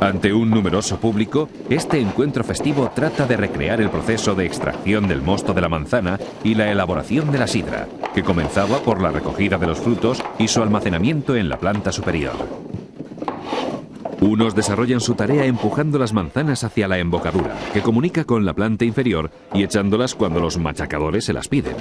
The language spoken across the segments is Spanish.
Ante un numeroso público, este encuentro festivo trata de recrear el proceso de extracción del mosto de la manzana y la elaboración de la sidra, que comenzaba por la recogida de los frutos y su almacenamiento en la planta superior. Unos desarrollan su tarea empujando las manzanas hacia la embocadura, que comunica con la planta inferior, y echándolas cuando los machacadores se las piden.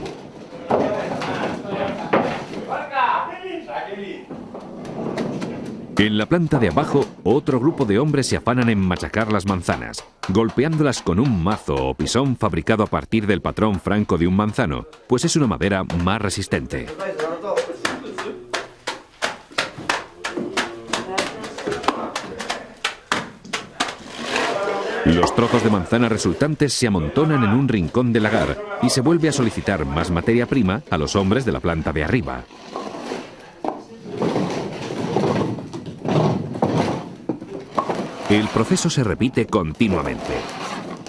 En la planta de abajo, otro grupo de hombres se afanan en machacar las manzanas, golpeándolas con un mazo o pisón fabricado a partir del patrón franco de un manzano, pues es una madera más resistente. Los trozos de manzana resultantes se amontonan en un rincón del lagar y se vuelve a solicitar más materia prima a los hombres de la planta de arriba. El proceso se repite continuamente.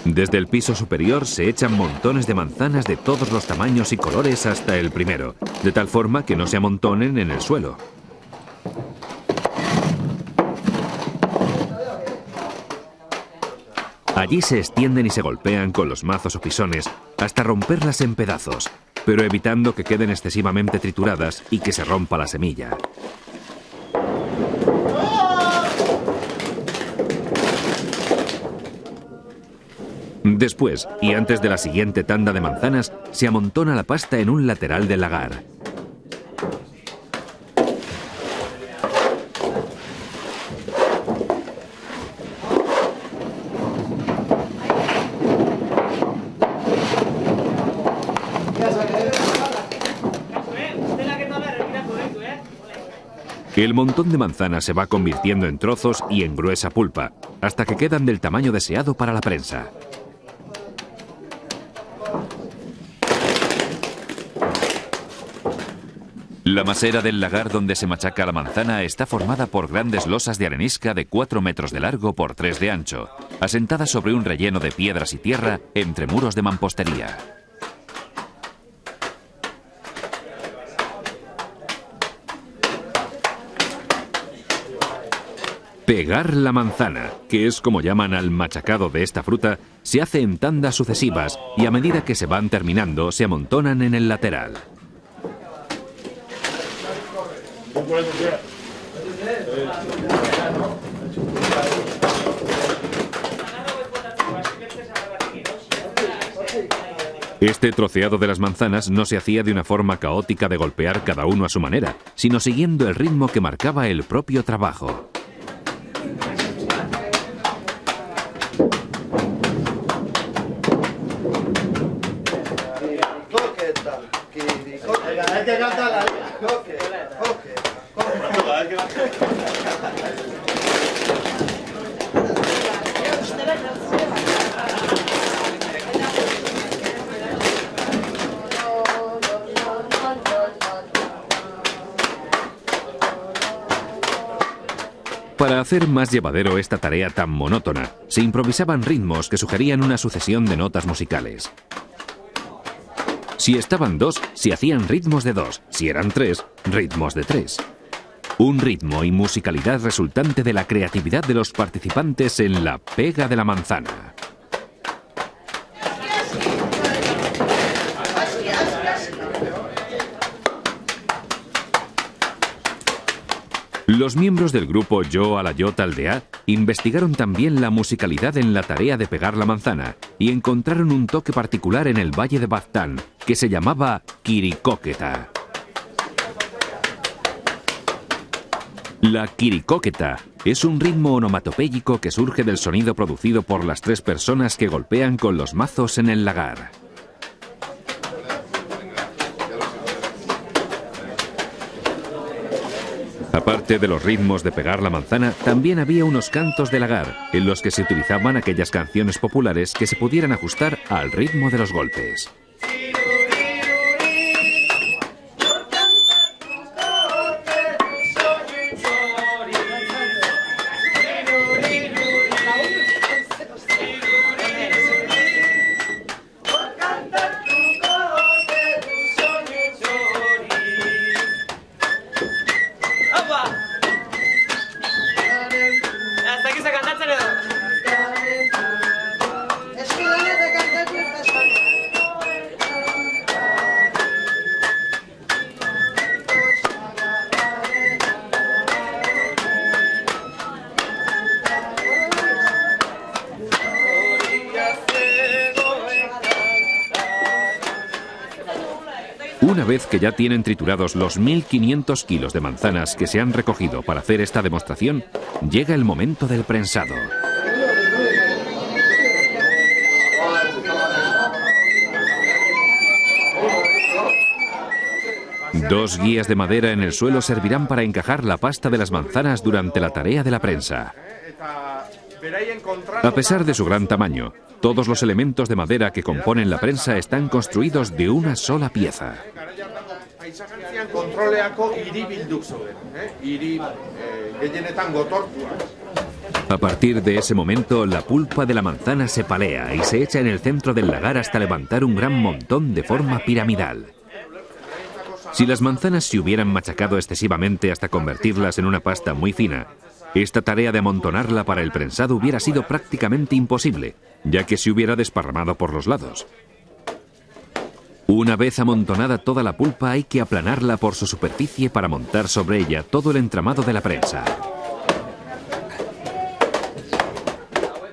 Desde el piso superior se echan montones de manzanas de todos los tamaños y colores hasta el primero, de tal forma que no se amontonen en el suelo. Allí se extienden y se golpean con los mazos o pisones hasta romperlas en pedazos, pero evitando que queden excesivamente trituradas y que se rompa la semilla. Después, y antes de la siguiente tanda de manzanas, se amontona la pasta en un lateral del lagar. El montón de manzanas se va convirtiendo en trozos y en gruesa pulpa, hasta que quedan del tamaño deseado para la prensa. La masera del lagar donde se machaca la manzana está formada por grandes losas de arenisca de 4 metros de largo por 3 de ancho, asentadas sobre un relleno de piedras y tierra entre muros de mampostería. Pegar la manzana, que es como llaman al machacado de esta fruta, se hace en tandas sucesivas y a medida que se van terminando se amontonan en el lateral. Este troceado de las manzanas no se hacía de una forma caótica de golpear cada uno a su manera, sino siguiendo el ritmo que marcaba el propio trabajo. Para hacer más llevadero esta tarea tan monótona, se improvisaban ritmos que sugerían una sucesión de notas musicales. Si estaban 2, se hacían ritmos de 2, si eran 3, ritmos de 3. Un ritmo y musicalidad resultante de la creatividad de los participantes en la pega de la manzana. Los miembros del grupo Yo Alayot Aldea investigaron también la musicalidad en la tarea de pegar la manzana y encontraron un toque particular en el valle de Baztán que se llamaba kirikóketa. La kirikóketa es un ritmo onomatopéyico que surge del sonido producido por las 3 personas que golpean con los mazos en el lagar. Aparte de los ritmos de pegar la manzana, también había unos cantos de lagar, en los que se utilizaban aquellas canciones populares que se pudieran ajustar al ritmo de los golpes. Hasta que se cantarse vez que ya tienen triturados los 1500 kilos de manzanas que se han recogido para hacer esta demostración, llega el momento del prensado. Dos guías de madera en el suelo servirán para encajar la pasta de las manzanas durante la tarea de la prensa. A pesar de su gran tamaño, todos los elementos de madera que componen la prensa están construidos de una sola pieza. A partir de ese momento, la pulpa de la manzana se palea y se echa en el centro del lagar hasta levantar un gran montón de forma piramidal. Si las manzanas se hubieran machacado excesivamente hasta convertirlas en una pasta muy fina, esta tarea de amontonarla para el prensado hubiera sido prácticamente imposible, ya que se hubiera desparramado por los lados. Una vez amontonada toda la pulpa, hay que aplanarla por su superficie para montar sobre ella todo el entramado de la prensa.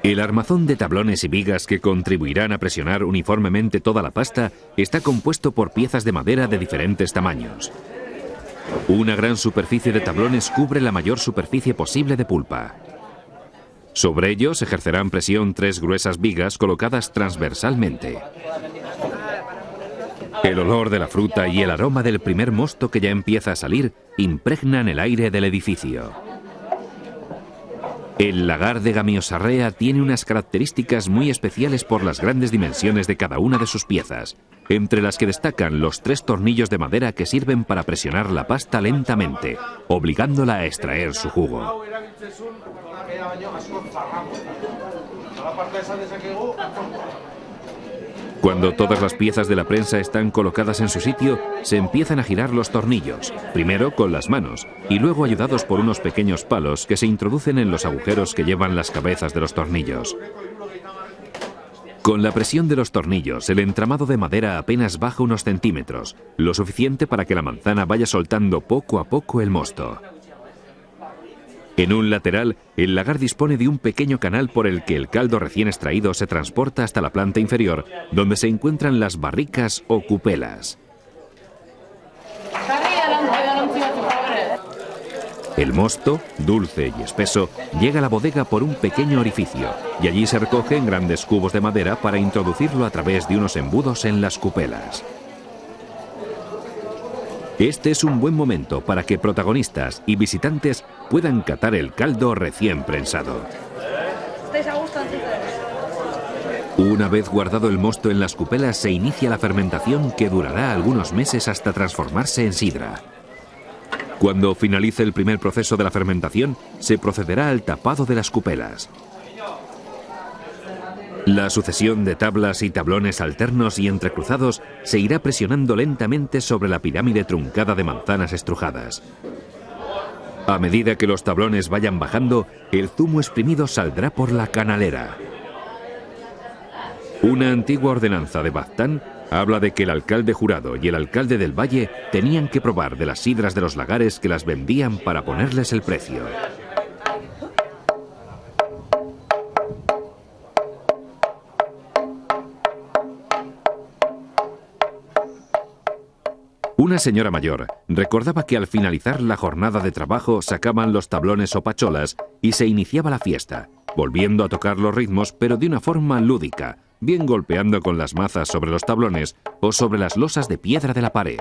El armazón de tablones y vigas que contribuirán a presionar uniformemente toda la pasta está compuesto por piezas de madera de diferentes tamaños. Una gran superficie de tablones cubre la mayor superficie posible de pulpa. Sobre ellos ejercerán presión tres gruesas vigas colocadas transversalmente. El olor de la fruta y el aroma del primer mosto que ya empieza a salir impregnan el aire del edificio. El lagar de Gamiosarrea tiene unas características muy especiales por las grandes dimensiones de cada una de sus piezas, entre las que destacan los tres tornillos de madera que sirven para presionar la pasta lentamente, obligándola a extraer su jugo. Cuando todas las piezas de la prensa están colocadas en su sitio, se empiezan a girar los tornillos, primero con las manos y luego ayudados por unos pequeños palos que se introducen en los agujeros que llevan las cabezas de los tornillos. Con la presión de los tornillos, el entramado de madera apenas baja unos centímetros, lo suficiente para que la manzana vaya soltando poco a poco el mosto. En un lateral, el lagar dispone de un pequeño canal por el que el caldo recién extraído se transporta hasta la planta inferior, donde se encuentran las barricas o cupelas. El mosto, dulce y espeso, llega a la bodega por un pequeño orificio, y allí se recoge en grandes cubos de madera para introducirlo a través de unos embudos en las cupelas. Este es un buen momento para que protagonistas y visitantes puedan catar el caldo recién prensado. Una vez guardado el mosto en las cupelas, se inicia la fermentación que durará algunos meses hasta transformarse en sidra. Cuando finalice el primer proceso de la fermentación, se procederá al tapado de las cupelas. La sucesión de tablas y tablones alternos y entrecruzados se irá presionando lentamente sobre la pirámide truncada de manzanas estrujadas. A medida que los tablones vayan bajando, el zumo exprimido saldrá por la canalera. Una antigua ordenanza de Baztán habla de que el alcalde jurado y el alcalde del valle tenían que probar de las sidras de los lagares que las vendían para ponerles el precio. Una señora mayor recordaba que al finalizar la jornada de trabajo sacaban los tablones o pacholas y se iniciaba la fiesta, volviendo a tocar los ritmos pero de una forma lúdica, bien golpeando con las mazas sobre los tablones o sobre las losas de piedra de la pared.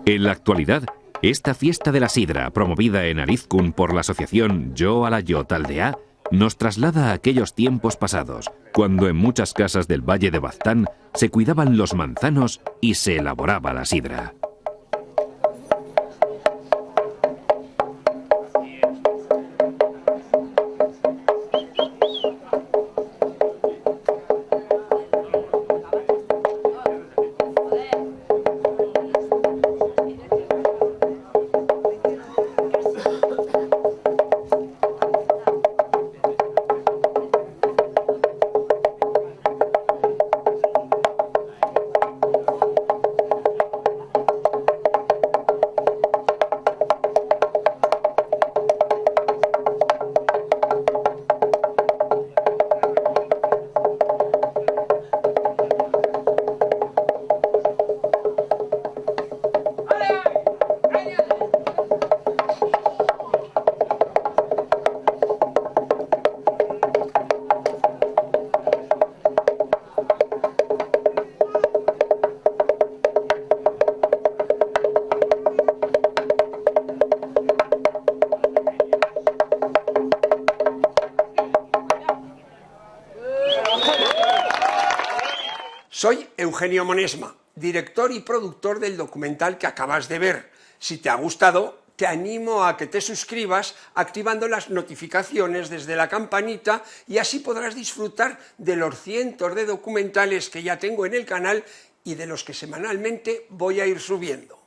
En la actualidad, esta fiesta de la sidra, promovida en Arizkun por la asociación Yo Alayot Aldea, nos traslada a aquellos tiempos pasados, cuando en muchas casas del valle de Baztán se cuidaban los manzanos y se elaboraba la sidra. Soy Eugenio Monesma, director y productor del documental que acabas de ver. Si te ha gustado, te animo a que te suscribas activando las notificaciones desde la campanita y así podrás disfrutar de los cientos de documentales que ya tengo en el canal y de los que semanalmente voy a ir subiendo.